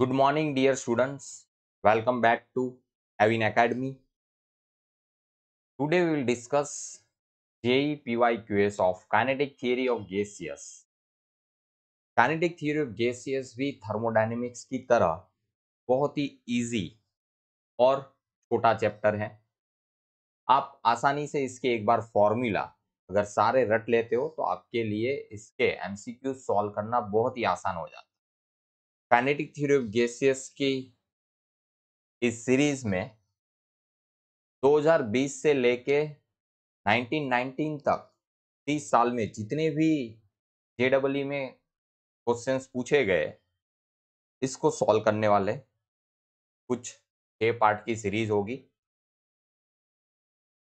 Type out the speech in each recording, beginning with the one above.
Good morning, dear students. Welcome back to Avin Academy. Today we will discuss JEE PYQS of kinetic theory of gaseous. Kinetic theory of gaseous भी thermodynamics की तरह बहुत ही easy और छोटा chapter है। आप आसानी से इसके एक बार फॉर्मूला अगर सारे रट लेते हो तो आपके लिए इसके एमसीक्यू सॉल्व करना बहुत ही आसान हो जाता है। काइनेटिक थ्योरी ऑफ गैसियस की इस सीरीज में 2020 से लेके 1919 तक 30 साल में जितने भी जेडब्ल्यू में क्वेश्चंस पूछे गए इसको सॉल्व करने वाले कुछ 6 पार्ट की सीरीज होगी।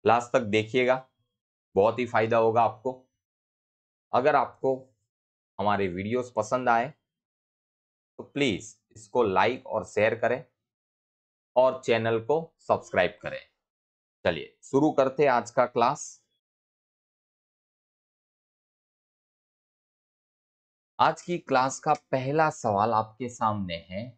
लास्ट तक देखिएगा, बहुत ही फायदा होगा आपको। अगर आपको हमारे वीडियोस पसंद आए तो प्लीज इसको लाइक और शेयर करें और चैनल को सब्सक्राइब करें। चलिए शुरू करते हैं आज का क्लास। आज की क्लास का पहला सवाल आपके सामने है।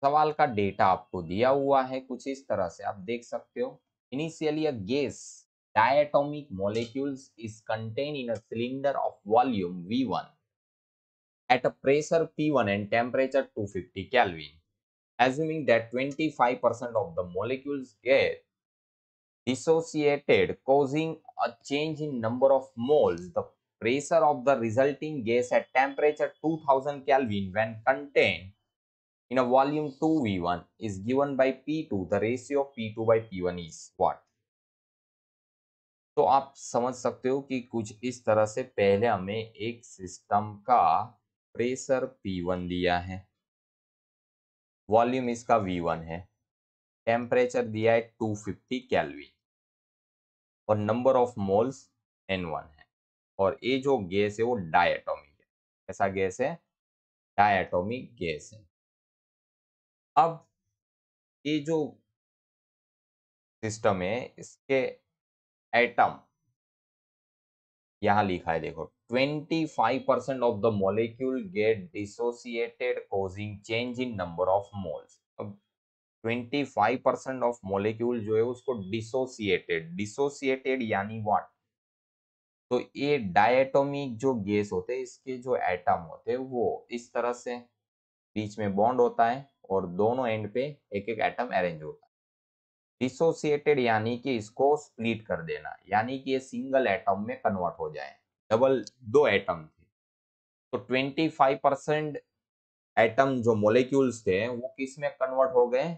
सवाल का डेटा आपको दिया हुआ है कुछ इस तरह से, आप देख सकते हो। Initially a gas diatomic molecules is contained in a cylinder of volume V1 at a pressure P1 and temperature 250 Kelvin. Assuming that 25% of the molecules get dissociated, causing a change in number of moles, the pressure of the resulting gas at temperature 2000 Kelvin when contained in a volume 2V1 is given by P2. The ratio of P2 by P1 is what? तो आप समझ सकते हो कि कुछ इस तरह से पहले हमें एक सिस्टम का प्रेशर P1 दिया है, वॉल्यूम इसका V1 है, टेम्परेचर दिया है 250 केल्विन और नंबर ऑफ मोल्स N1 है। और ये जो गैस है वो डायटोमिक है। ऐसा गैस है, डायटोमिक गैस है। अब ये जो सिस्टम है इसके एटम यहाँ लिखा है, देखो 25% of the molecule get dissociated causing change in number of moles. अब 25% ऑफ मॉलिक्यूल जो है उसको डिसोसिएटेड यानी व्हाट? तो ये डायटोमिक जो गैस होते हैं इसके जो एटम होते हैं वो इस तरह से बीच में बॉन्ड होता है और दोनों एंड पे एक एक एटम अरेंज होता है। डिसोसिएटेड यानी कि इसको स्प्लिट कर देना, यानी कि ये सिंगल एटम में कन्वर्ट हो जाए। डबल दो एटम थे तो 25% एटम जो मोलिक्यूल्स थे वो किस में कन्वर्ट हो गए?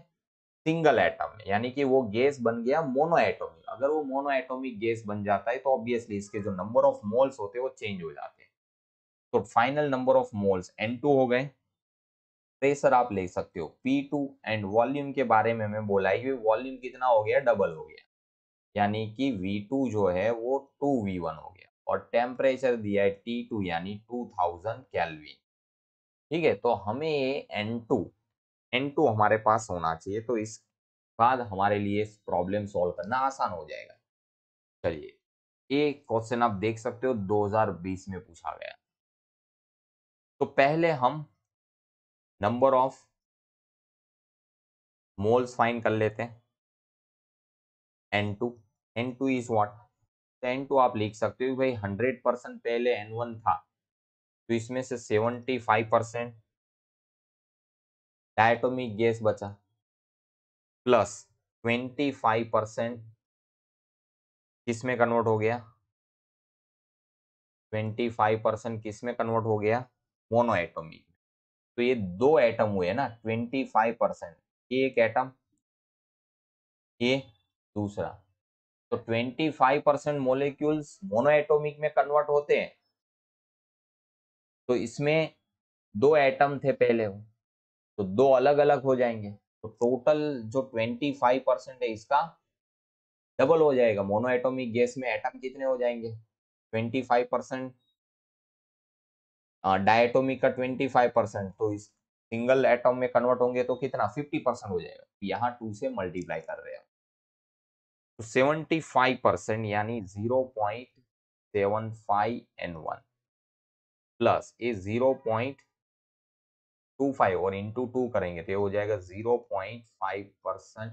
सिंगल एटम में, यानी कि वो गैस बन गया मोनो एटोमिक। अगर वो मोनो एटोमिक गैस बन जाता है तो ऑब्वियसली इसके जो नंबर ऑफ मोल्स होते हैं वो चेंज हो जाते हैं। तो final number of moles N2 हो गए। प्रेशर आप ले सकते हो P2 एंड वॉल्यूम के बारे में मैं बोला है कि वॉल्यूम कितना हो गया? डबल हो गया, यानी कि V2 जो है वो 2V1 हो गया और टेम्परेचर दिया है T2 यानी 2000 केल्विन। ठीक है, तो हमें ये N2 हमारे पास होना चाहिए, तो इस बाद हमारे लिए प्रॉब्लम सॉल्व करना आसान हो जाएगा। चलिए, ये क्वेश्चन आप देख सकते हो 2020 में पूछा गया। तो पहले हम नंबर ऑफ मोल्स फाइंड कर लेते हैं। N2 is what? N2 आप लिख सकते हो भाई 100% पहले N1 था तो इसमें से 75% डायटोमिक गैस बचा प्लस 25% किस में कन्वर्ट हो गया? 25% किस में कन्वर्ट हो गया? Mono atomic. तो ये दो एटम हुए ना 25%, ये एक एटम, ये दूसरा। तो 25% मोलिक्यूल्स मोनो एटोमिक में कन्वर्ट होते हैं। तो इसमें दो एटम थे पहले, तो दो अलग अलग हो जाएंगे। तो टोटल जो 25% है इसका डबल हो जाएगा। मोनो एटोमिक गैस में एटम कितने हो जाएंगे? 25%, डायटोमिक का 25%, तो इस सिंगल एटम में कन्वर्ट होंगे तो कितना? 50% हो जाएगा। यहाँ 2 से मल्टीप्लाई कर रहे हैं तो 75% यानी 0.75 N1 प्लस ये 0.25 और इंटू 2 करेंगे तो ये हो जाएगा 0.5%,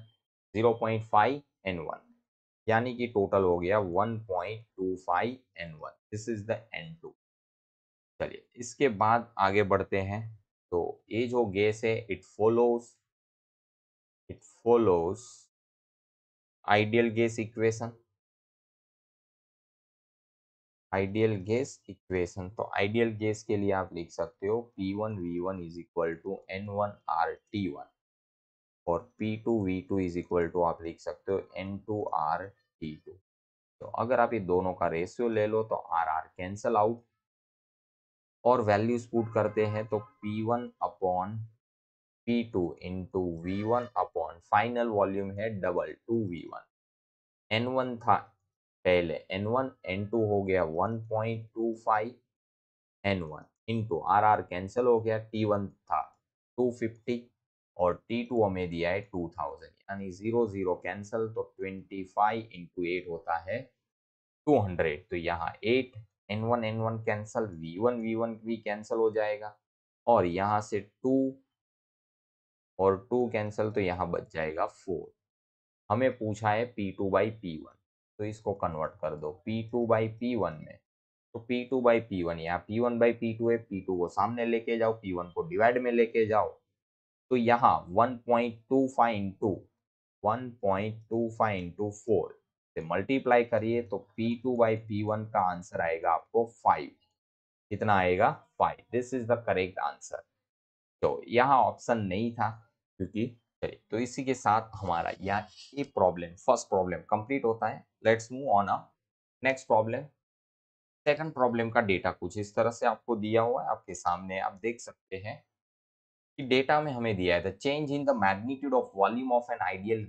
0.5 N1, यानी कि टोटल हो गया 1.25 N1। This is the N2। चलिए इसके बाद आगे बढ़ते हैं। तो ये जो गैस है it follows ideal gas equation. Ideal gas equation, तो आइडियल गैस के लिए आप लिख सकते हो P1V1 is equal to N1RT1 और P2V2 इज इक्वल टू आप लिख सकते हो N2RT2। तो अगर आप ये दोनों का रेशियो ले लो तो आर आर कैंसल आउट और वैल्यूज पुट करते हैं तो P1 upon P2 into V1 upon final volume है डबल 2V1। N1 था पहले N1, N2 हो गया 1.25 N1 into are are cancel हो गया, T1 था 250 और T2 हमें दिया है 2000, यानी 0 0 कैंसिल, तो 25 इंटू 8 होता है 200। तो यहाँ 8 N1 कैंसिल, V1 भी कैंसिल हो जाएगा और यहाँ से 2 और 2 कैंसिल, तो यहाँ बच जाएगा 4। हमें पूछा है P2/P1, तो इसको कन्वर्ट कर दो P2/P1 में। तो P2/P1 यहाँ P1/P2 है, P2 को सामने लेके जाओ, P1 को डिवाइड में लेके जाओ, तो यहाँ 1.25 इंटू 4 से मल्टीप्लाई करिए तो P2/P1 का आंसर आएगा आपको 5। कितना आएगा? 5। This is the correct answer. तो यहाँ ऑप्शन नहीं था क्योंकि, चलिए तो इसी के साथ हमारा यहाँ ये प्रॉब्लम, फर्स्ट प्रॉब्लम कंप्लीट होता है। Let's move on a next problem. Second problem का डेटा कुछ इस तरह से आपको दिया हुआ है, आपके सामने आप देख सकते हैं कि डेटा में हमें दिया है the change in the magnitude of volume of an ideal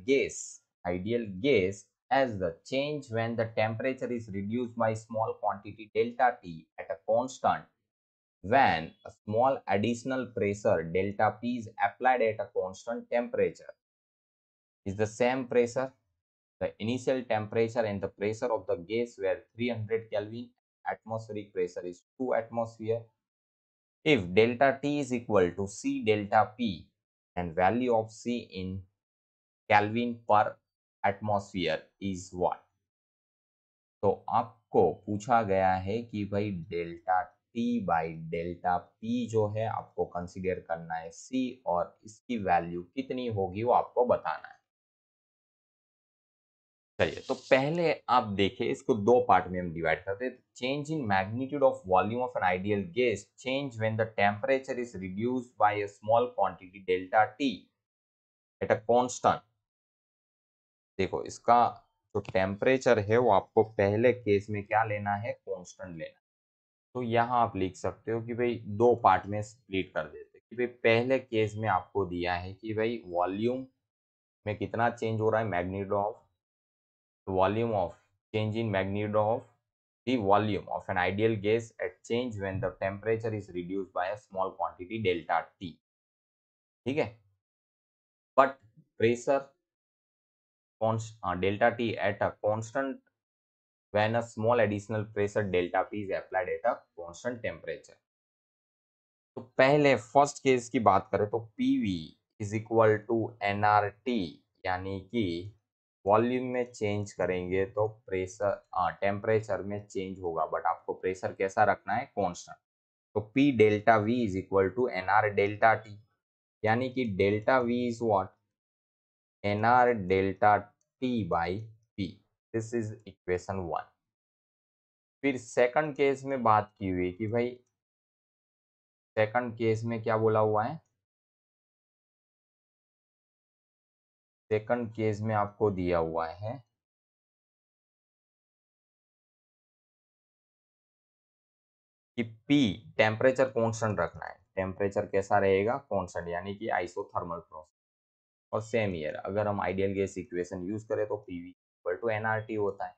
gas as the change when the temperature is reduced by small quantity delta T at a constant when a small additional pressure delta P is applied at a constant temperature is the same pressure. The initial temperature and the pressure of the gas were 300 Kelvin. Atmospheric pressure is 2 atmosphere. If delta T is equal to C delta P, and value of C in Kelvin per atmosphere is what? तो आपको पूछा गया है कि भाई delta T by delta P जो है आपको कंसीडर करना है C, और इसकी वैल्यू कितनी होगी वो आपको बताना है। चलिए तो पहले आप देखिए, इसको दो पार्ट में हम डिवाइड करते हैं। Change in magnitude of volume of an ideal gas change when the temperature is reduced by a small quantity delta T at a constant. देखो इसका जो टेम्परेचर है वो आपको पहले केस में क्या लेना है? कांस्टेंट लेना है। तो यहाँ आप लिख सकते हो कि भाई दो पार्ट में स्प्लिट कर देते हैं कि भाई पहले केस में आपको दिया है कि भाई वॉल्यूम में कितना चेंज हो रहा है, magnitude of volume of change in magnitude of the volume of an ideal gas at change when the temperature is reduced by a small quantity delta T। ठीक है, but pressure delta T at a constant when a small additional pressure delta P is applied at a constant temperature। तो पहले first case की बात करें तो PV is equal to NRT, यानी कि वॉल्यूम में चेंज करेंगे तो प्रेशर टेम्परेचर में चेंज होगा, बट आपको प्रेशर कैसा रखना है? कांस्टेंट। तो P delta V is equal to NR delta T, यानी कि delta V is what? NR delta T by P। This is equation 1। फिर सेकंड केस में बात की हुई कि भाई सेकंड केस में क्या बोला हुआ है? सेकंड केस में आपको दिया हुआ है कि P टेम्परेचर कांस्टेंट रखना है। टेम्परेचर कैसा रहेगा? कांस्टेंट, यानी कि आइसोथर्मल प्रोसेस। और सेम ईयर अगर हम आइडियल गैस इक्वेशन यूज करें तो PV इक्वल टू NRT होता है।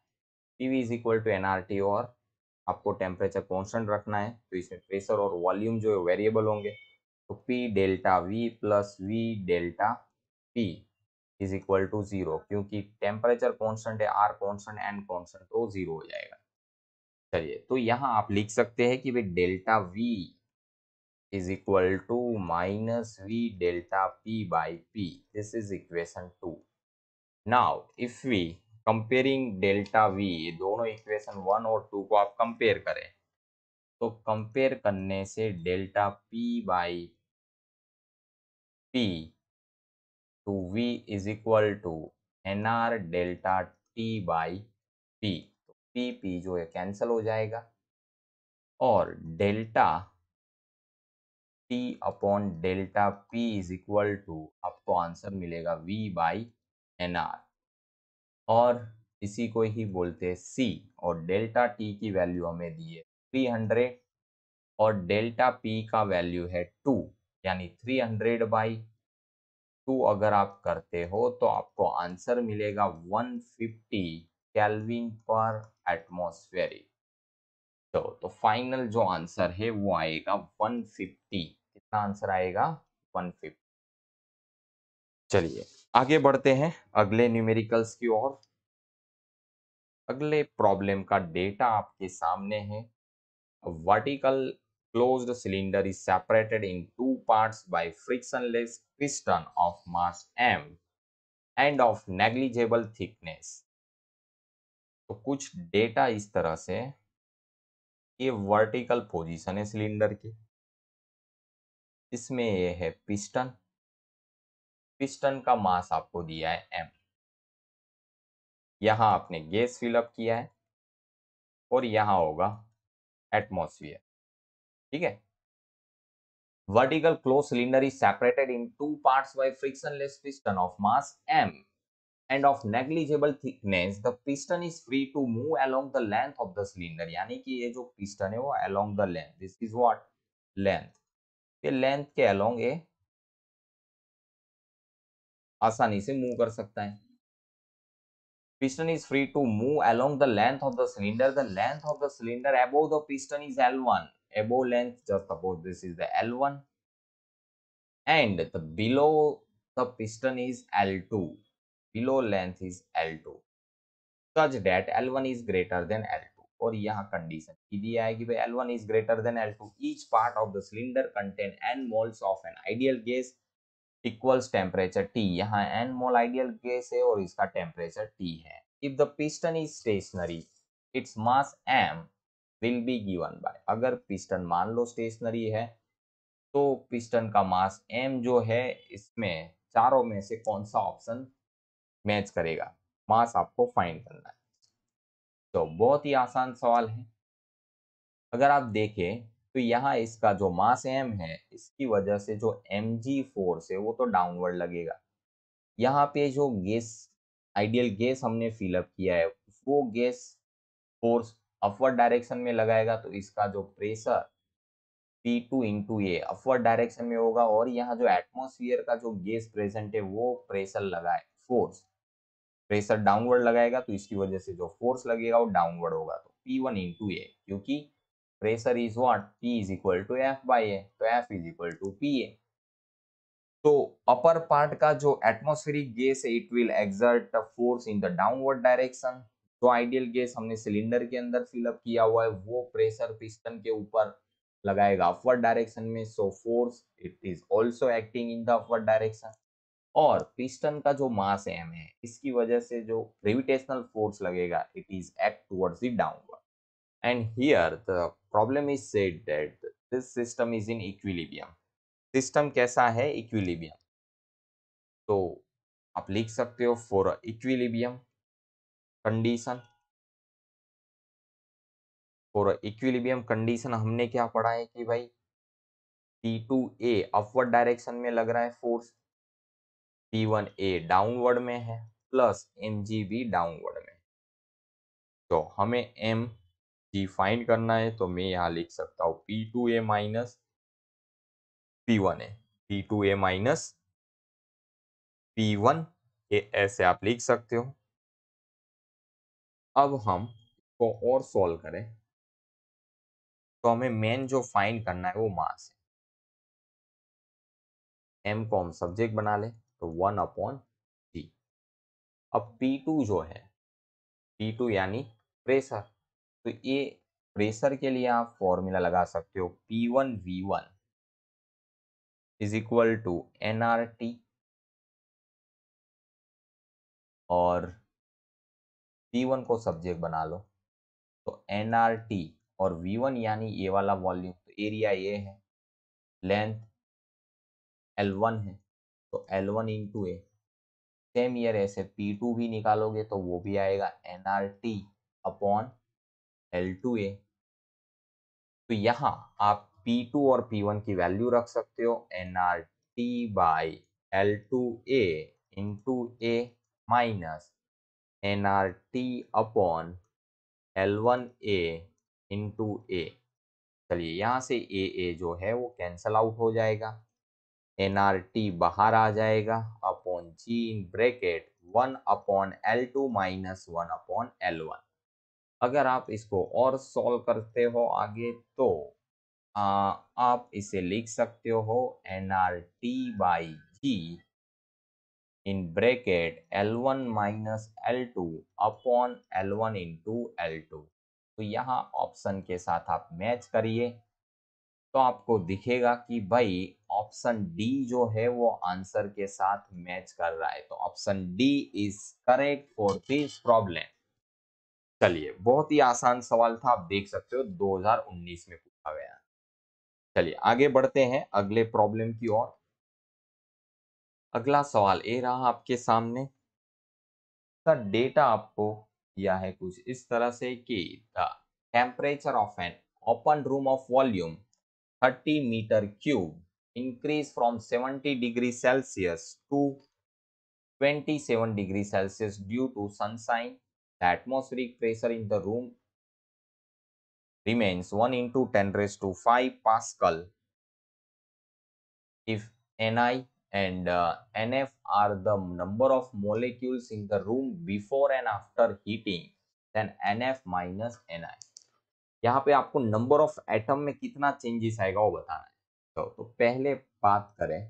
PV is equal to NRT और आपको टेम्परेचर कांस्टेंट रखना है, तो इसमें प्रेशर और वॉल्यूम जो वेरिएबल होंगे। तो P delta V plus V delta P is equal to 0, क्योंकि टेम्परेचर कांस्टेंट है, R कांस्टेंट, N कांस्टेंट, तो 0 हो जाएगा। चलिए तो यहाँ आप लिख सकते हैं कि भाई delta V is equal to minus V delta P by P. This is equation 2. Now if we comparing delta V, दोनों इक्वेशन 1 और 2 को आप कंपेयर करें तो कंपेयर करने से delta P by P to V is equal to NR delta T by P। तो P जो है कैंसल हो जाएगा और delta T upon delta P is equal to आपको आंसर मिलेगा V बाई NR और इसी को ही बोलते हैं C। और डेल्टा T की वैल्यू हमें दी है 300 और डेल्टा P का वैल्यू है 2, यानी 300 बाई 2 अगर आप करते हो तो आपको आंसर मिलेगा 150 केल्विन पर एटमॉस्फेरिक। तो फाइनल जो आंसर है वो आएगा 150। कितना आंसर आएगा? 150। चलिए आगे बढ़ते हैं अगले न्यूमेरिकल्स की ओर। अगले प्रॉब्लम का डेटा आपके सामने है। A vertical closed cylinder is separated in two parts by frictionless piston of mass m and of negligible thickness। तो कुछ डेटा इस तरह से, ये वर्टिकल पोजीशन है सिलेंडर की, इसमें ये है पिस्टन, पिस्टन का मास आपको दिया है m, यहाँ आपने गैस फिलअप किया है और यहाँ होगा एटमॉस्फेयर। ठीक है। Vertical closed cylinder is separated in two parts by frictionless piston of mass m and of negligible thickness। The piston is free to move along the length of the cylinder। यानी कि ये जो piston है वो along the length, this is what length, ये length के along ये आसानी से मूव कर सकता है। Piston is free to move along the length of the cylinder। The length of the cylinder above the piston is L1। Above length, just suppose this is the L1 and the below the piston is L2। Below length is L2 such that L1 is greater than L2। और यहाँ condition की दी है कि भाई L1 is greater than L2। Each part of the cylinder contain n moles of an ideal gas equals temperature T। यहाँ n मोल ideal gas है और इसका टेम्परेचर T है। If the piston is stationary its mass m will be given by. अगर piston मान लो stationery है तो piston का मास m जो है, इसमें चारों में से कौन सा ऑप्शन मैच करेगा, मास आपको फाइंड करना है। तो बहुत ही आसान सवाल है। अगर आप देखें तो यहाँ इसका जो मास m है, इसकी वजह से जो mg फोर्स है वो तो डाउनवर्ड लगेगा। यहाँ पे जो गैस आइडियल गैस हमने फिलअप किया है वो गैस फोर्स अपवर्ड डायरेक्शन में लगाएगा, तो इसका जो प्रेशर P2 इंटू ए अपवर्ड डायरेक्शन में होगा और यहाँ जो एटमॉस्फेयर का जो गैस प्रेजेंट है वो प्रेशर लगाए, फोर्स प्रेशर डाउनवर्ड लगाएगा, तो इसकी वजह से जो फोर्स लगेगा वो डाउनवर्ड होगा। तो P1 इंटू ए, क्योंकि pressure is what, P is equal to F by A, तो F is equal to PA। तो अपर पार्ट का जो एटमॉस्फेरिक गैस है it will exert force in the downward direction. जो ideal gas हमने cylinder के अंदर फिलअप किया हुआ है वो प्रेशर पिस्टन के ऊपर लगाएगा अपवर्ड डायरेक्शन में, so force it is also acting in the upward direction. और पिस्टन का जो मास m है, इसकी वजह से जो ग्रेविटेशनल फोर्स लगेगा it is act towards the downward. And here the problem is said that this system is in equilibrium. System कैसा है? इक्विलिब्रियम। तो आप लिख सकते हो for equilibrium condition. For equilibrium condition हमने क्या पढ़ा है कि भाई P2A अपवर्ड डायरेक्शन में लग रहा है फोर्स, P1A डाउनवर्ड में है, प्लस mg भी डाउनवर्ड में। तो हमें mg फाइंड करना है, तो मैं यहाँ लिख सकता हूँ P2A minus P1A, P2A minus P1, ये ऐसे आप लिख सकते हो। अब हम इसको और सॉल्व करें तो हमें मेन जो फाइंड करना है वो मास है। m को हम सब्जेक्ट बना ले तो 1 अपॉन g। अब P2 जो है, P2 यानी प्रेशर, तो ये प्रेशर के लिए आप फॉर्मूला लगा सकते हो P1 V1 is equal to nRT और P1 को सब्जेक्ट बना लो, तो nRT और V1 यानी ये वाला वॉल्यूम, तो एरिया ये है, लेंथ L1 है, तो L1 इंटू ए। सेम ईयर ऐसे P2 भी निकालोगे तो वो भी आएगा nRT अपॉन L2A। तो यहाँ आप P2 और P1 की वैल्यू रख सकते हो, nRT by L2A into A minus nRT upon L1A into A. चलिए यहाँ से ए जो है वो कैंसल आउट हो जाएगा, nRT बाहर आ जाएगा upon g in bracket 1 upon L2 minus 1 upon L1। अगर आप इसको और सॉल्व करते हो आगे तो आप इसे लिख सकते हो nRT by g in bracket L1 minus L2 upon L1 into L2। तो यहाँ ऑप्शन के साथ आप मैच करिए तो आपको दिखेगा कि भाई ऑप्शन डी जो है वो आंसर के साथ मैच कर रहा है, तो option D is correct for this problem. चलिए, बहुत ही आसान सवाल था, आप देख सकते हो 2019 में पूछा गया। चलिए आगे बढ़ते हैं अगले प्रॉब्लम की ओर। अगला सवाल ये रहा आपके सामने, का डेटा आपको दिया है कुछ इस तरह से कि the temperature of an open room of volume 30 metre cube increase from 70 degree Celsius to 27 degree Celsius due to sunshine. The atmospheric pressure in the room remains 1 into 10 raised to 5 Pascal. If Ni and Nf are the number of molecules in the room before and after heating, then Nf minus Ni. यहाँ पे आपको number of atom में कितना changes आएगा वो बताना है। तो पहले बात करें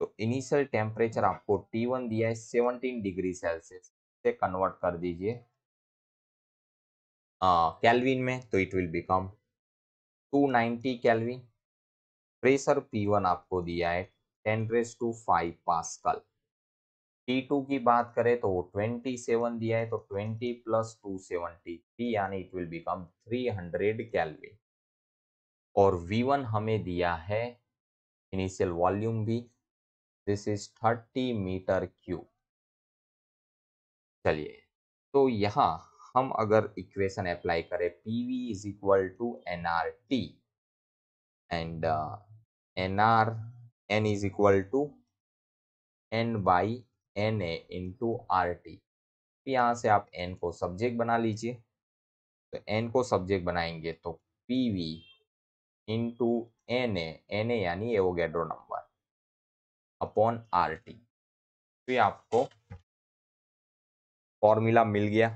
तो इनिशियल टेम्परेचर आपको T1 दिया है 17 डिग्री सेल्सियस, से कन्वर्ट कर दीजिए केल्विन में, तो it will become 290 kelvin. Pressure P1 आपको दिया है 10⁵ पास्कल। T2 की बात करें तो वो 27 दिया है, तो 20 प्लस 273 यानी इट विल बिकम 300 केल्विन। और V1 हमें दिया है इनिशियल वॉल्यूम भी, दिस इज 30 मीटर क्यूब। चलिए, तो यहाँ हम अगर इक्वेशन अप्लाई करें PV is equal to nRT and N is equal to N by Na into RT। यहाँ से आप N को सब्जेक्ट बना लीजिए, तो N को सब्जेक्ट बनाएंगे तो PV इंटू Na यानी एवोगैड्रो नंबर अपॉन RT। तो ये आपको फॉर्मूला मिल गया।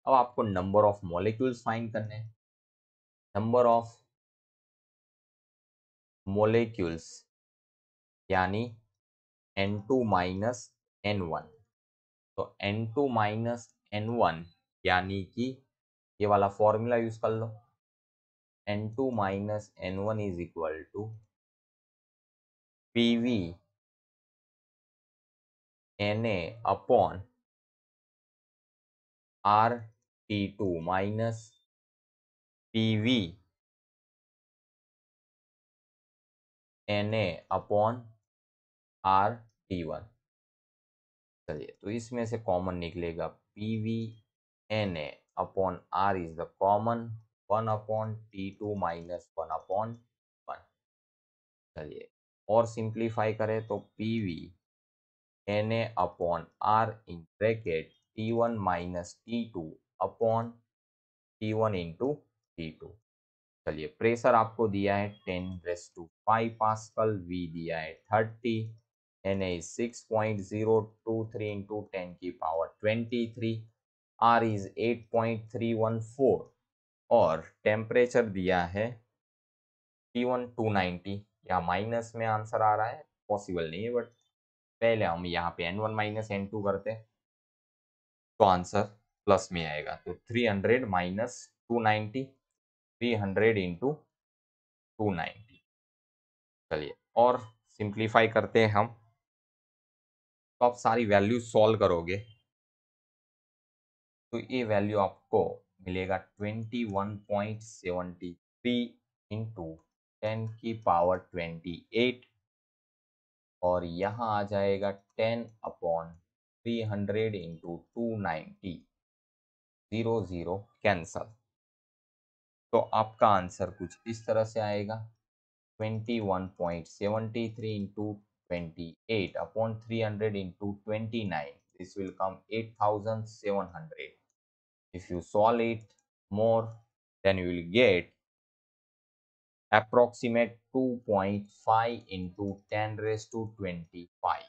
अब आपको नंबर ऑफ मॉलिक्यूल्स फाइंड करने हैं। नंबर ऑफ मोलेक्यूल्स यानी N2 माइनस N1, तो N2 माइनस N1 यानी कि ये वाला फॉर्मूला यूज कर लो, N2 minus N1 is equal to PV Na upon RT2 minus PV Na upon RT1। चलिए, तो इसमें से कॉमन निकलेगा PV Na upon R is the common 1 upon T2 minus 1 upon 1। चलिए, और सिंप्लीफाई करें तो PV Na upon R in bracket T1 minus T2 upon T1 into T2। चलिए, प्रेशर आपको दिया है 10⁵ पास्कल, V दिया है 30, Na is 6.023 into 10 की पावर 23, R is 8.314 और टेम्परेचर दिया है T1 290। या माइनस में आंसर आ रहा है, पॉसिबल नहीं है, बट पहले हम यहाँ पे N1 माइनस N2 करते हैं तो आंसर प्लस में आएगा, तो 300 माइनस 290, 300 इंटू 290। चलिए, और सिंप्लीफाई करते हैं हम, तो आप सारी वैल्यू सॉल्व करोगे तो ये वैल्यू आपको मिलेगा 21.73 इंटू 10⁻28 और यहाँ आ जाएगा 10/300 इंटू 290, 00 कैंसल। तो आपका आंसर कुछ इस तरह से आएगा 21.73 into 28/300 into 29, this will come 8700. If you solve it more, then you will get approximate 2.5 into 10 raised to 25.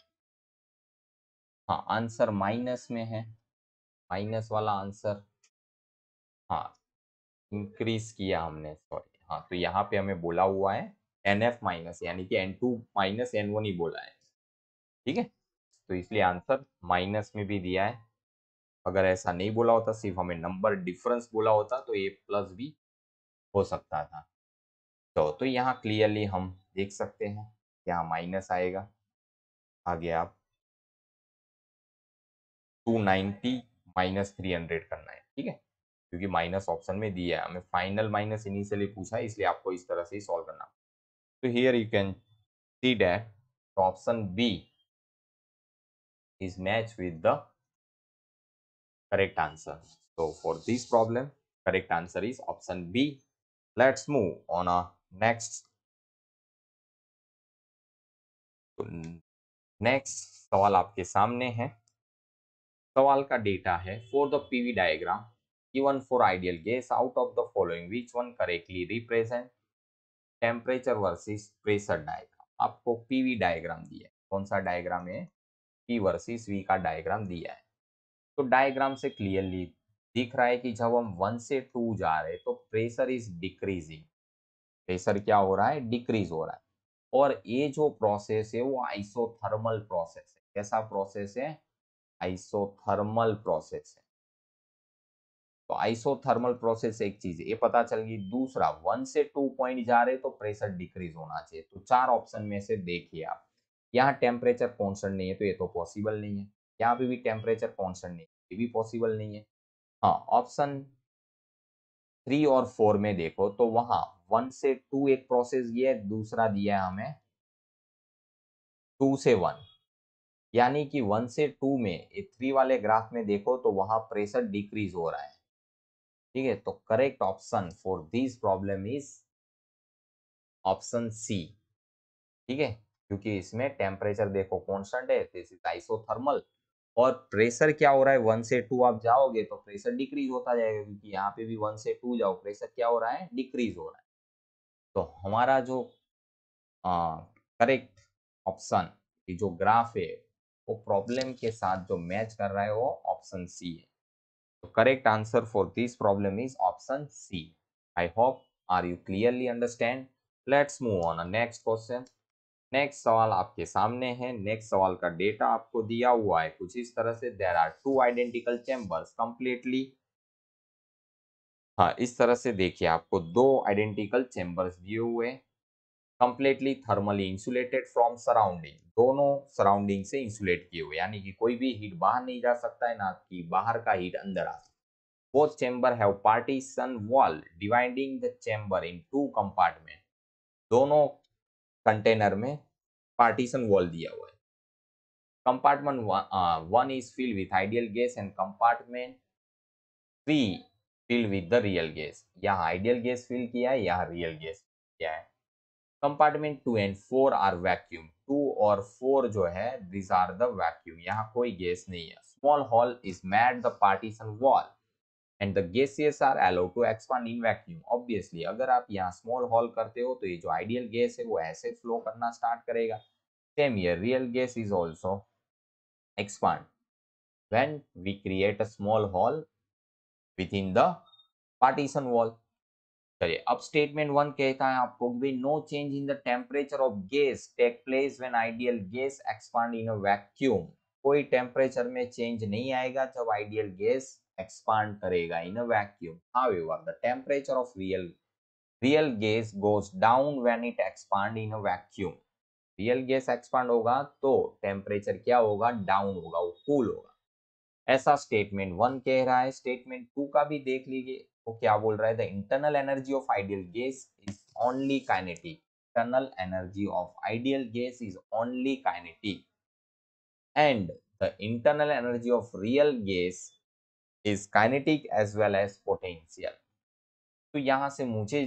हाँ, आंसर माइनस में है, माइनस वाला आंसर, हाँ इंक्रीज किया हमने, सॉरी, हाँ तो यहाँ पे हमें बोला हुआ है NF माइनस, यानी कि N2 माइनस N1 ही बोला है, ठीक है, तो इसलिए आंसर माइनस में भी दिया है। अगर ऐसा नहीं बोला होता, सिर्फ हमें नंबर डिफरेंस बोला होता, तो ये प्लस भी हो सकता था। तो यहाँ क्लियरली हम देख सकते हैं यहाँ माइनस आएगा। आगे आप 290 माइनस 300 करना है, ठीक है, क्योंकि माइनस ऑप्शन में दिया है हमें, फाइनल माइनस इनिशियली पूछा है, इसलिए आपको इस तरह से ही सॉल्व करना। तो here you can see that option B is matched with the correct answer. So for this problem, correct answer is option B. Let's move on a next. Next सवाल आपके सामने है। सवाल का डेटा है for the PV diagram given for ideal gas out of the following which one correctly represent temperature versus pressure diagram. आपको PV diagram दिया है, कौन सा डायग्राम है, पी वर्सेस वी का डायग्राम दिया है। तो डायग्राम से क्लियरली दिख रहा है कि जब हम 1 से 2 जा रहे हैं तो प्रेशर इज डिक्रीजिंग, प्रेशर क्या हो रहा है, डिक्रीज हो रहा है। और ये जो प्रोसेस है वो आइसोथर्मल प्रोसेस है। कैसा प्रोसेस है, आइसोथर्मल प्रोसेस है। तो आइसोथर्मल प्रोसेस एक चीज है, ये पता चल गई। दूसरा 1 से 2 पॉइंट जा रहे तो प्रेशर डिक्रीज होना चाहिए। तो चार ऑप्शन में से देखिए आप, यहाँ टेम्परेचर कांस्टेंट नहीं है तो ये तो पॉसिबल नहीं है, यहाँ पे भी टेम्परेचर कांस्टेंट नहीं है, ये भी पॉसिबल नहीं है। हाँ, ऑप्शन 3 और 4 में देखो तो वहां 1 से 2 एक प्रोसेस ये है, दूसरा दिया है हमें 2 से 1, यानी कि 1 से 2 में, ये 3 वाले ग्राफ में देखो तो वहां प्रेशर डिक्रीज हो रहा है, ठीक है। तो correct option for this problem is option C, ठीक है, क्योंकि इसमें टेम्परेचर देखो कांस्टेंट है, दिस इज आइसोथर्मल, और प्रेशर क्या हो रहा है, 1 से 2 आप जाओगे तो प्रेशर डिक्रीज होता जाएगा, क्योंकि यहाँ पे भी 1 से 2 जाओ प्रेशर क्या हो रहा है, डिक्रीज हो रहा है। तो हमारा जो करेक्ट ऑप्शन की जो ग्राफ है वो प्रॉब्लम के साथ जो मैच कर रहा है वो ऑप्शन सी है। तो correct answer for this problem is option C. I hope are you clearly understand. Let's move on next question. Next सवाल आपके सामने है। नेक्स्ट सवाल का डेटा आपको दिया हुआ है कुछ इस तरह से, there are two identical chambers completely, हाँ इस तरह से देखिए, आपको दो आइडेंटिकल चैम्बर्स दिए हुए हैं, completely thermally insulated from surrounding, दोनों सराउंडिंग से इंसुलेट किए हुए, यानी कि कोई भी हीट बाहर नहीं जा सकता है, ना कि बाहर का हीट अंदर आ सकता। Both chamber have partition wall dividing the chamber in two compartment, दोनों कंटेनर में पार्टीशन वॉल दिया हुआ है। Compartment 1 is filled with ideal gas and compartment 3 filled with the real gas। यहाँ आइडियल गैस फिल किया है, यहाँ रियल गैस किया है। कंपार्टमेंट 2 एंड 4 आर वैक्यूम, 2 और 4 जो है दिस आर द वैक्यूम, यहाँ कोई गैस नहीं है। Small hole is made the partition wall and the gases are allowed to expand in vacuum. Obviously अगर आप यहाँ स्मॉल होल करते हो तो ये जो आइडियल गैस है वो ऐसे फ्लो करना स्टार्ट करेगा। Same year real gas is also expand when we create a small hole within the partition wall। चलिए अब स्टेटमेंट 1 कहता है आपको कि no change in the temperature of gas take place when ideal gas expand in a vacuum. कोई temperature में change नहीं आएगा जब आइडियल गैस एक्सपांड करेगा in a vacuum. However the temperature of real gas goes down when it expand in a vacuum. Real gas expand होगा तो temperature क्या होगा, डाउन होगा, वो कूल होगा। ऐसा स्टेटमेंट 1 कह रहा है। स्टेटमेंट 2 का भी देख लीजिए, वो क्या बोल रहा है, the internal energy of ideal gas is only kinetic. Internal energy of ideal gas is only kinetic and the internal energy of real gas is kinetic as well as potential. तो यहां से मुझे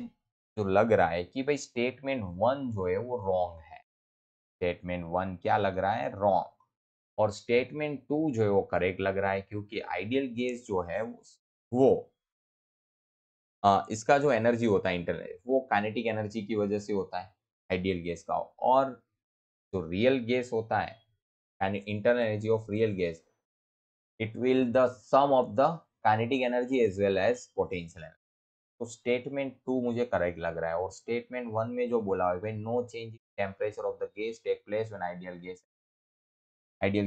जो लग रहा है कि भाई स्टेटमेंट 1 जो है वो रॉन्ग है। स्टेटमेंट 1 क्या लग रहा है, रॉन्ग। और स्टेटमेंट 2 जो है वो करेक्ट लग रहा है, क्योंकि आइडियल गैस जो है वो इसका जो एनर्जी होता है इंटरनल, वो काइनेटिक एनर्जी की वजह से होता है आइडियल गैस का। और जो रियल गैस होता है यानी internal energy of real gas, it will the sum of the kinetic energy as well as potential energy. तो स्टेटमेंट 2 मुझे करेक्ट लग रहा है। और स्टेटमेंट 1 में जो बोला है, no change in temperature of the gas take place when ideal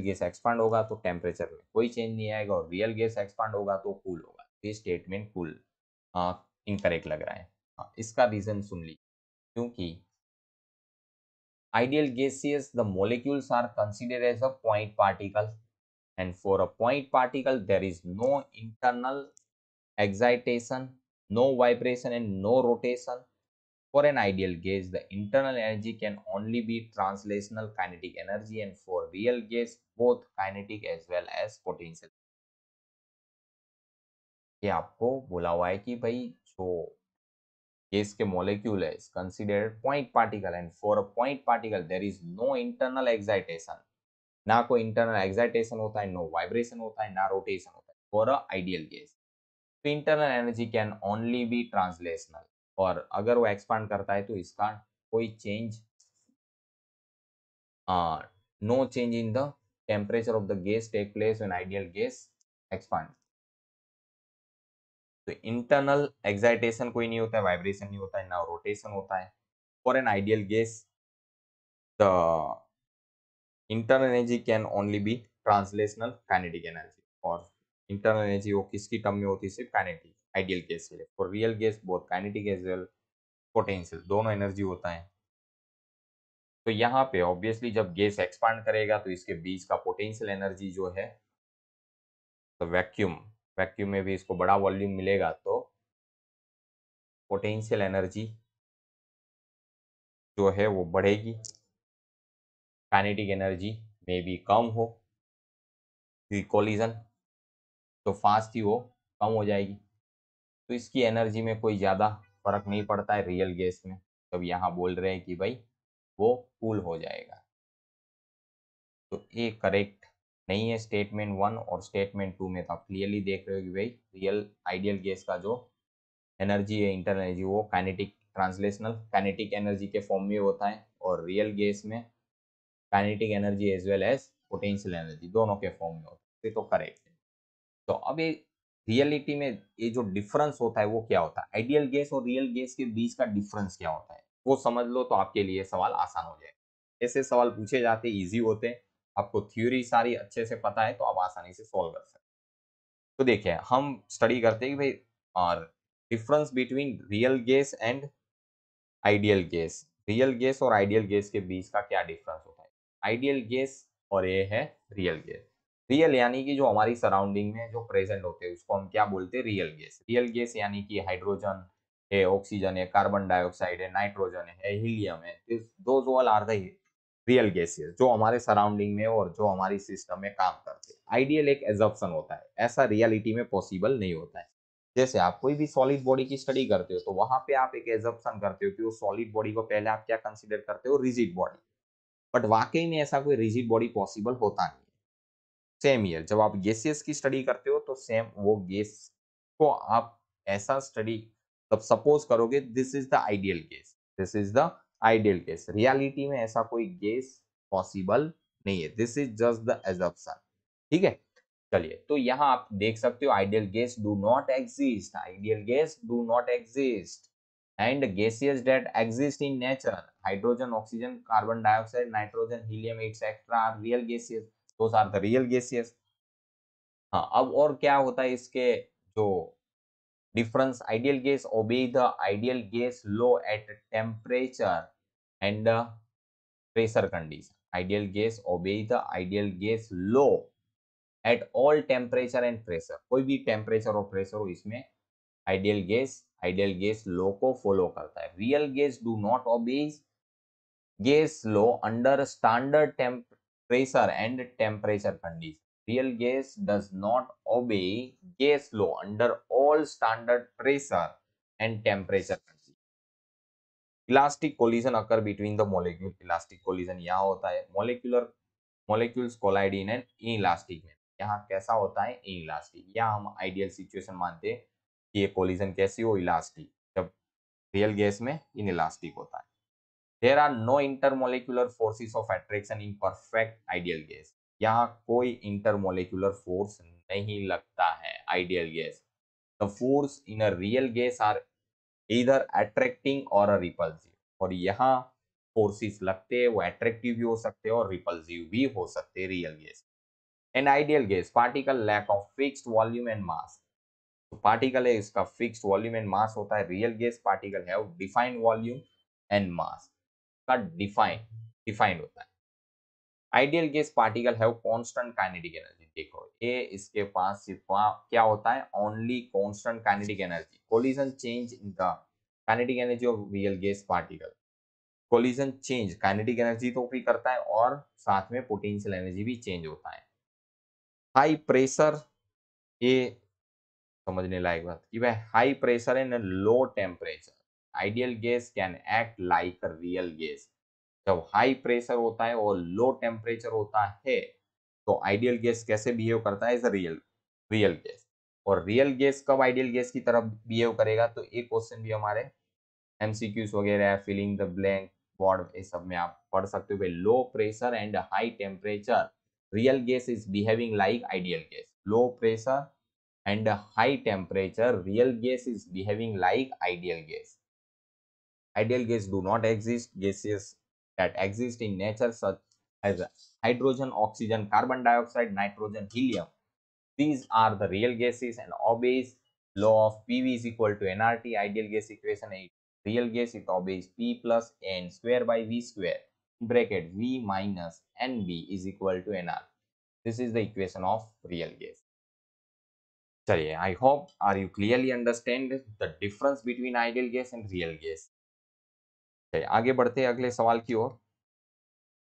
gas expand होगा तो टेम्परेचर में कोई चेंज नहीं आएगा, और रियल गैस एक्सपांड होगा तो कूल होगा। ये स्टेटमेंट कूल इनकरेक्ट लग रहा है। इसका रीजन सुन लीजिए, क्योंकि ideal gases the molecules are considered as a point particle, and for a point particle there is no internal excitation, no vibration and no rotation. For an ideal gas the internal energy can only be translational kinetic energy, and for real gas both kinetic as well as potential। ये आपको बोला हुआ है कि भाई जो gas के molecule है is considered point particle, and for a point particle there is no internal excitation. ना कोई इंटरनल एक्साइटेशन होता है, नो वाइब्रेशन होता है, ना रोटेशन होता है फॉर अ आइडियल गैस। तो internal energy can only be translational, और अगर वो एक्सपांड करता है तो इसका कोई change, no change in the temperature of the gas take place when ideal gas expand. तो इंटरनल एक्साइटेशन कोई नहीं होता है, वाइब्रेशन नहीं होता है, ना रोटेशन होता है। For an ideal gas the internal energy can only be translational kinetic energy, और internal energy वो किसकी टर्म में होती है, सिर्फ काइनेटिक आइडियल गैस के लिए। For real gas both kinetic as well potential, दोनों एनर्जी होता है। तो यहाँ पे ऑब्वियसली जब गैस एक्सपांड करेगा तो इसके बीच का पोटेंशियल एनर्जी जो है, तो वैक्यूम वैक्यूम में भी इसको बड़ा वॉल्यूम मिलेगा तो पोटेंशियल एनर्जी जो है वो बढ़ेगी, काइनेटिक एनर्जी में भी कम हो, कोलिजन तो फास्ट ही वो कम हो जाएगी। तो इसकी एनर्जी में कोई ज़्यादा फर्क नहीं पड़ता है रियल गैस में। तब यहाँ बोल रहे हैं कि भाई वो कूल हो जाएगा। तो ये करेक्ट नहीं है स्टेटमेंट 1। और स्टेटमेंट 2 में तो आप क्लियरली देख रहे हो कि भाई रियल आइडियल गैस का जो एनर्जी है, इंटरनल एनर्जी, वो काइनेटिक ट्रांसलेशनल काइनेटिक एनर्जी के फॉर्म में होता है, और रियल गैस में kinetic energy as well as potential energy दोनों के फॉर्म में होता है। तो करेक्ट है। तो अब ये रियलिटी में ये जो डिफरेंस होता है वो क्या होता है, आइडियल गैस और रियल गैस के बीच का डिफरेंस क्या होता है, वो समझ लो तो आपके लिए सवाल आसान हो जाए। ऐसे सवाल पूछे जाते इजी होते हैं, आपको थ्योरी सारी अच्छे से पता है तो आप आसानी से सॉल्व कर सकते हैं। तो देखिए हम स्टडी करते हैं कि भाई और difference between real gas and ideal gas, real gas और आइडियल गैस के बीच का क्या डिफरेंस होता है। आइडियल गैस और ये है रियल गैस। रियल यानी कि जो हमारी सराउंडिंग में जो प्रेजेंट होते हैं उसको हम क्या बोलते हैं, रियल गैस। रियल गैस यानी कि हाइड्रोजन है, ऑक्सीजन है, कार्बन डाइऑक्साइड है, नाइट्रोजन है, हीलियम है, those all are the real gases जो हमारे सराउंडिंग में और जो हमारी सिस्टम में काम करते हैं। आइडियल एक एजम्पशन होता है, ऐसा रियलिटी में पॉसिबल नहीं होता है। जैसे आप कोई भी सॉलिड बॉडी की स्टडी करते हो तो वहां पे आप एक एजम्पशन करते हो कि वो सॉलिड बॉडी को पहले आप क्या कंसीडर करते हो, रिजिड बॉडी। बट वाकई में ऐसा कोई रिजिड बॉडी पॉसिबल होता नहीं है। सेम ईयर जब आप गैसेस की स्टडी करते हो तो सेम वो गैस को आप ऐसा स्टडी तब सपोज करोगे this is the ideal gas, this is the ideal gas. Reality में ऐसा कोई गैस पॉसिबल नहीं है, this is just the assumption. ठीक है, चलिए तो यहाँ आप देख सकते हो ideal gas do not exist, ideal gas do not exist and gases that exist in nature, hydrogen, oxygen, carbon dioxide, nitrogen, helium, etc. are real gases, those are the real gases। हाँ, अब और क्या होता है इसके जो difference, ideal gas obey the ideal gas low at temperature and pressure condition. Ideal gas obey the ideal gas law at all temperature and pressure. कोई भी टेम्परेचर और प्रेशर हो इसमें आइडियल गैस लॉ को फॉलो करता है. Real gas do not obey gas law under standard pressure and temperature condition. Real gas does not obey gas law under all standard pressure and temperature condition. Elastic collision occur between the molecule. Elastic collision यहाँ होता है. Molecules collide in an inelastic manner. यहाँ कैसा होता है? Inelastic. यहाँ हम ideal situation मानते हैं कि ये कोलिजन कैसी हो? इलास्टिक. जब रियल गैस में इनइलास्टिक होता है. There are no intermolecular forces of attraction in perfect ideal gas. यहाँ कोई intermolecular force नहीं लगता है ideal gas. The force in a real gas are either attracting or a repulsive. और यहाँ forces लगते हैं वो attractive भी हो सकते हैं और repulsive भी हो सकते हैं real gas. An ideal gas particle lack of fixed volume and mass. तो particle है इसका fixed volume and mass होता है. Real gas particle have defined volume and mass. का डिफाइंड होता है. Ideal gas particle have constant kinetic energy. देखो ये इसके पास सिर्फ क्या होता है? Only constant kinetic energy. Collision change in the kinetic energy of real gas particle. Collision change kinetic energy तो भी करता है और साथ में पोटेंशियल एनर्जी भी चेंज होता है. हाई प्रेशर, ये समझने लायक बात कि भाई high pressure and low temperature ideal gas can act like a real gas. जब हाई प्रेशर होता है और लो टेम्परेचर होता है तो आइडियल गैस कैसे बिहेव करता है? As a real gas. और रियल गैस कब आइडियल गैस की तरफ बिहेव करेगा? तो एक क्वेश्चन भी हमारे एमसीक्यूज वगैरह है, फिलिंग द ब्लैंक बोर्ड, ये सब में आप पढ़ सकते हो. Low pressure and high temperature real gas is behaving like ideal gas. Low pressure and high temperature real gas is behaving like ideal gas. Ideal gas do not exist. Gases that exist in nature such as hydrogen, oxygen, carbon dioxide, nitrogen, helium, these are the real gases and obeys law of PV is equal to nRT. Ideal gas equation is real gas, it obeys P plus N square by V square bracket V minus NB is equal to nR. This is the equation of real gas. चलिए, I hope are you clearly understand the difference between ideal gas and real gas. चलिए आगे बढ़ते हैं अगले सवाल की ओर.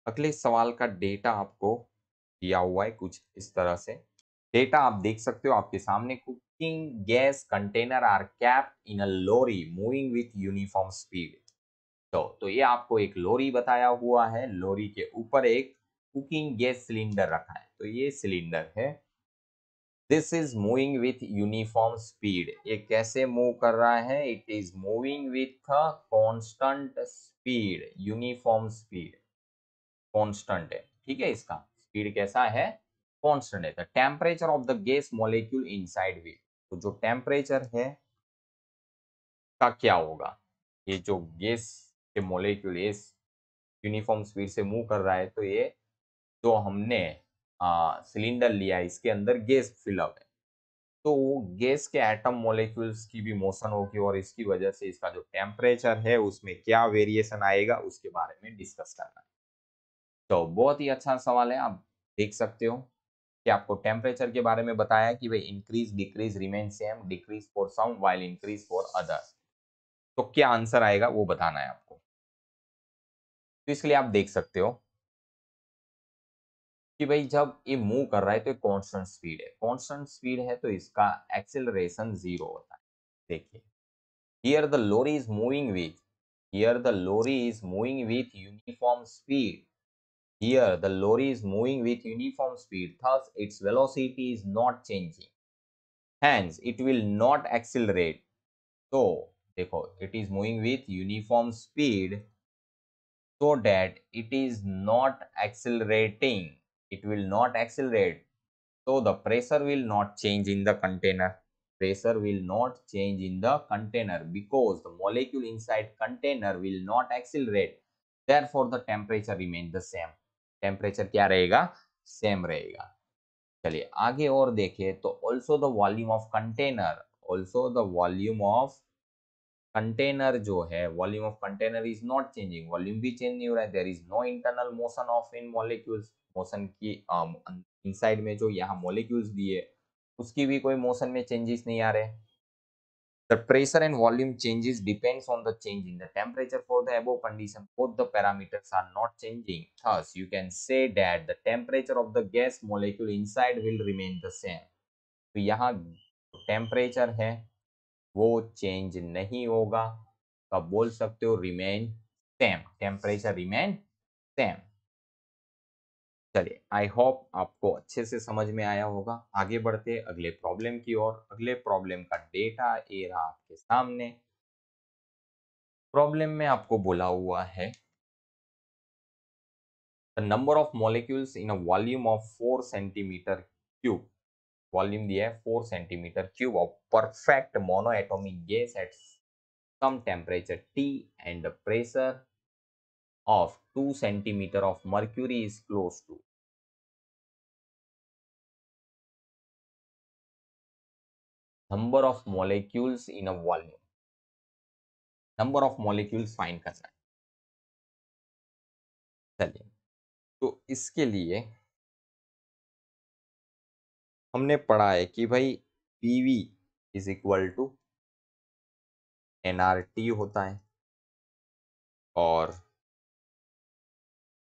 अगले सवाल का डेटा आपको दिया हुआ है कुछ इस तरह से. डेटा आप देख सकते हो आपके सामने. Cooking gas container are capped in a lorry moving with uniform speed. तो ये आपको एक लॉरी बताया हुआ है. लॉरी के ऊपर एक कुकिंग गैस सिलेंडर रखा है. तो ये सिलेंडर है. This is moving with uniform speed. ये कैसे मूव कर रहा है? It is moving with a constant speed. Uniform speed constant है. ठीक है, इसका स्पीड कैसा है? कांस्टेंट है. The temperature of the gas molecule inside will. तो जो टेम्परेचर है का क्या होगा? ये जो गैस के मॉलिक्यूल इस यूनिफॉर्म स्पीड से मूव कर रहा है तो ये जो हमने सिलेंडर लिया है इसके अंदर गैस फिलअप है. तो गैस के एटम मॉलिक्यूल्स की भी मोशन होगी और इसकी वजह से इसका जो टेम्परेचर है उसमें क्या वेरिएशन आएगा उसके बारे में डिस्कस करना है. तो बहुत ही अच्छा सवाल है. आप देख सकते हो कि आपको टेम्परेचर के बारे में बताया कि भाई increase decrease remain same, decrease for some while increase for others. तो क्या आंसर आएगा वो बताना है आपको. तो इसलिए आप देख सकते हो कि भाई जब ये मूव कर रहा है तो कांस्टेंट स्पीड है. कांस्टेंट स्पीड है तो इसका एक्सेलरेशन 0 होता है. देखिए here the lorry is moving with here the lorry is moving with uniform speed. Here the lorry is moving with uniform speed, thus its velocity is not changing, hence it will not accelerate. So देखो it is moving with uniform speed so that it is not accelerating. It will not accelerate. So the pressure will not change in the container. Pressure will not change in the container because the molecule inside container will not accelerate. Therefore the temperature remains the same. Temperature क्या रहेगा? Same रहेगा. चलिए आगे और देखिए तो also the volume of container. Also the volume of container जो है, volume of container is not changing, volume भी चेंज नहीं हो रहा है, there is no internal motion of in molecules, motion की इनसाइड में जो यहाँ मॉलिक्यूल्स दिए उसकी भी कोई मोशन में चेंजेस नहीं आ रहे। The pressure and volume changes depends on the change in the temperature for the above condition. Both the parameters are not changing. Thus, you can say that the temperature of the gas molecule inside will remain the same. तो यहाँ temperature है वो change नहीं होगा, तो आप बोल सकते हो remain same, temperature remain same. चलिए, आई होप आपको अच्छे से समझ में आया होगा। आगे बढ़ते अगले प्रॉब्लम की ओर। अगले प्रॉब्लम का डेटा ये रहा आपके सामने। प्रॉब्लम में आपको बोला हुआ है the number of molecules in a volume of 4 centimetre cube, volume दिया है 4 centimetre cube of perfect monoatomic gas at some temperature T and the pressure of 2 centimeter of mercury is close to। Number of molecules in a volume, number of molecules find करना है। चलिए, तो इसके लिए हमने पढ़ा है कि भाई PV is equal to NRT होता है, और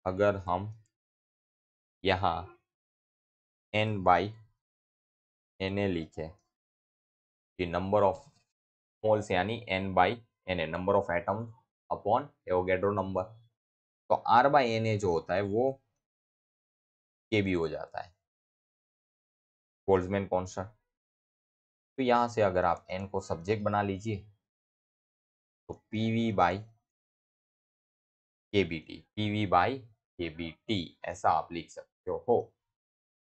अगर हम यहाँ एन बाई एन ए लिखे कि नंबर ऑफ मोल्स यानी N by N A, number of atom upon Avogadro number, तो आर बाई एन ए जो होता है वो के बी हो जाता है, बोल्ट्जमैन कांस्टेंट। तो यहाँ से अगर आप एन को सब्जेक्ट बना लीजिए तो P V by K B T, P V by K B T ऐसा आप लिख सकते हो।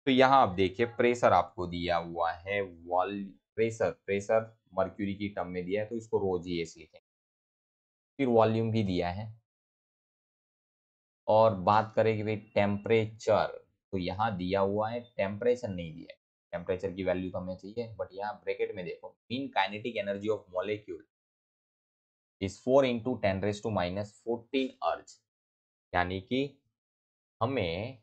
तो यहाँ आप देखिए प्रेशर आपको दिया हुआ है, वॉल प्रेशर, प्रेशर मर्क्यूरी की टर्म में दिया है तो इसको रो जी एस लिखें। फिर वॉल्यूम भी दिया है, और बात करें कि भाई टेम्परेचर, तो यहाँ दिया हुआ है, टेम्परेचर नहीं दिया है, टेम्परेचर की वैल्यू तो हमें चाहिए, बट यहाँ ब्रैकेट में देखो mean kinetic energy of molecule is 4 into 10⁻⁻14 अर्ज, यानी कि हमें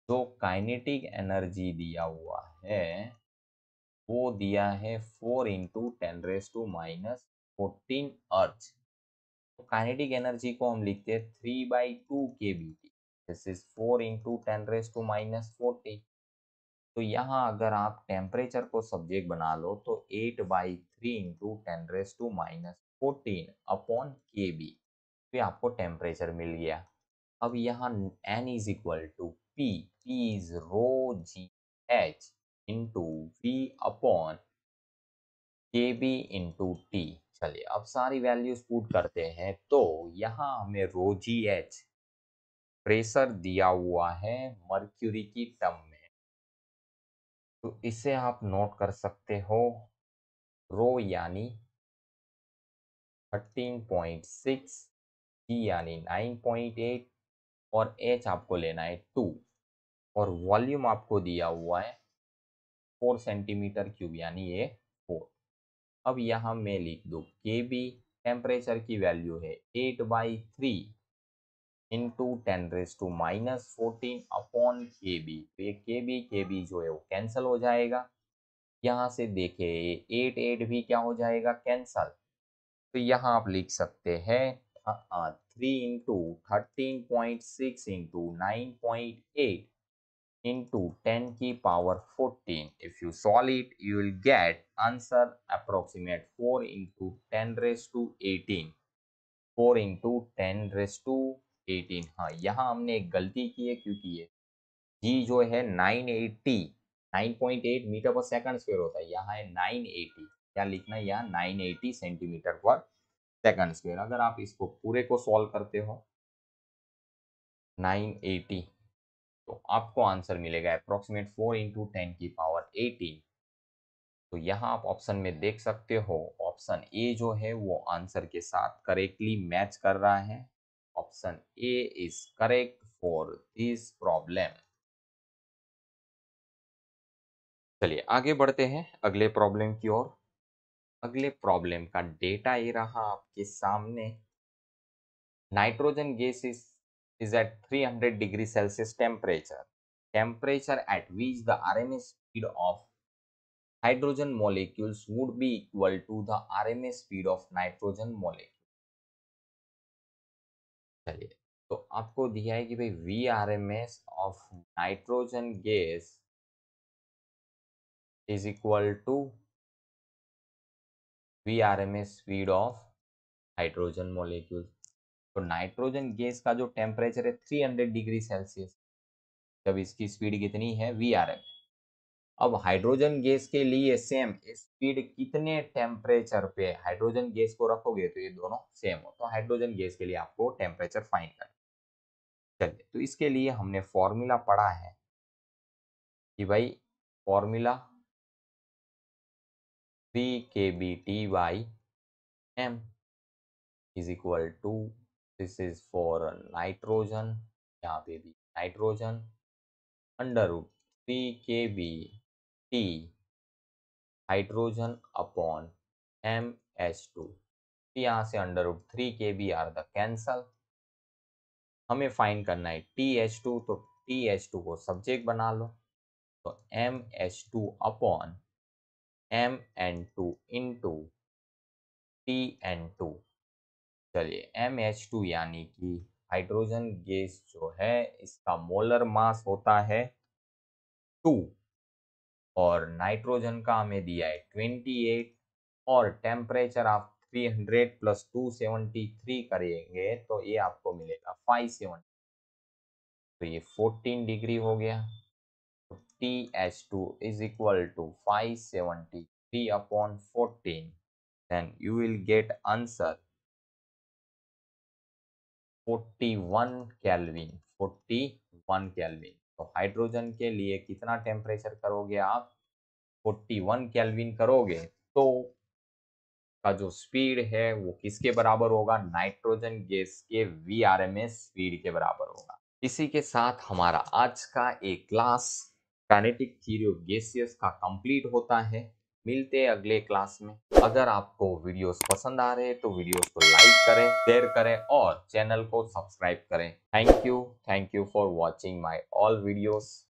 जो काइनेटिक एनर्जी दिया हुआ है वो दिया है 4 इंटू 10⁻⁻14 अर्ज। तो काइनेटिक एनर्जी को हम लिखते हैं 3/2 K B T, this is 4 into 10⁻⁻14। तो यहाँ अगर आप टेम्परेचर को सब्जेक्ट बना लो तो 8/3 इंटू 10⁻⁻14 अपॉन के बी, फिर आपको टेम्परेचर मिल गया। अब यहाँ n is equal to P, P is rho g h into V upon K B into T. चलिए अब सारी वैल्यूज पुट करते हैं, तो यहाँ हमें रो जी एच प्रेशर दिया हुआ है मर्क्यूरी की टर्म में, तो इसे आप नोट कर सकते हो, रो यानी 13.6, जी यानी 9.8, और एच आपको लेना है 2, और वॉल्यूम आपको दिया हुआ है 4 सेंटीमीटर क्यूब यानी ये 4। अब यहाँ मैं लिख दूँ के बी, टेम्परेचर की वैल्यू है 8/3 इंटू 10⁻⁻14 अपॉन के बी, तो ये के बी जो है वो कैंसिल हो जाएगा। यहाँ से देखे 8 8 भी क्या हो जाएगा, कैंसल। तो यहाँ आप लिख सकते हैं 3 इंटू 13.6 इंटू 9.8 into 10 की power 14। If you solve it, you will get answer approximate 4 into 10 raised to 18। 4 into 10 raised to 18। हाँ, यहाँ हमने एक गलती की है क्योंकि ये G जो है 980, 9.8 मीटर पर सेकंड स्क्वायर होता है, यहाँ है 980, क्या लिखना है यहाँ 980 सेंटीमीटर पर सेकंड स्क्वायर। अगर आप इसको पूरे को सॉल्व करते हो 980, तो आपको आंसर मिलेगा अप्रोक्सीमेट 4 इंटू 10 की पावर 18। तो यहाँ आप ऑप्शन में देख सकते हो, ऑप्शन ए जो है वो आंसर के साथ करेक्टली मैच कर रहा है। Option A is correct for this problem. चलिए आगे बढ़ते हैं अगले प्रॉब्लम की ओर। अगले प्रॉब्लम का डेटा ये रहा आपके सामने। Nitrogen gas is at 300 degree Celsius temperature at which the RMS speed of hydrogen molecules would be equal to the RMS speed of nitrogen molecule। चलिए, तो आपको दिया है कि भाई VRMS of nitrogen gas is equal to VRMS speed of hydrogen molecule. तो nitrogen gas का जो टेम्परेचर है 300 डिग्री सेल्सियस, जब इसकी स्पीड कितनी है VRMS। अब हाइड्रोजन गैस के लिए सेम स्पीड कितने टेम्परेचर पे हाइड्रोजन गैस को रखोगे तो ये दोनों सेम हो। तो हाइड्रोजन गैस के लिए आपको टेम्परेचर फाइंड करना। चलिए, तो इसके लिए हमने फॉर्मूला पढ़ा है कि भाई formula 3kBT/m is equal to, this is for nitrogen, यहाँ पे भी nitrogen, under root 3kBT hydrogen upon MH2। यहाँ से under root 3kB are the cancel. हमें फाइंड करना है TH2, तो TH2 को सब्जेक्ट बना लो, तो MH2 upon MN2 into TN2। चलिए, MH2 यानी कि हाइड्रोजन गैस जो है इसका मोलर मास होता है 2 और नाइट्रोजन का हमें दिया है 28 और टेम्परेचर आप 300 प्लस 273 करेंगे तो ये आपको मिलेगा 570। तो ये 14 डिग्री हो गया। तो TH2 is equal to 573 upon 14, then you will get answer 41 kelvin. 41 kelvin. तो हाइड्रोजन के लिए कितना टेम्परेचर करोगे आप? 41 केल्विन करोगे तो का जो स्पीड है वो किसके बराबर होगा? नाइट्रोजन गैस के VRMS स्पीड के बराबर होगा। इसी के साथ हमारा आज का एक class kinetic theory of gases का कंप्लीट होता है। मिलते हैं अगले क्लास में। अगर आपको वीडियोस पसंद आ रहे हैं तो वीडियोस को लाइक करें, शेयर करें और चैनल को सब्सक्राइब करें। Thank you for watching my all videos.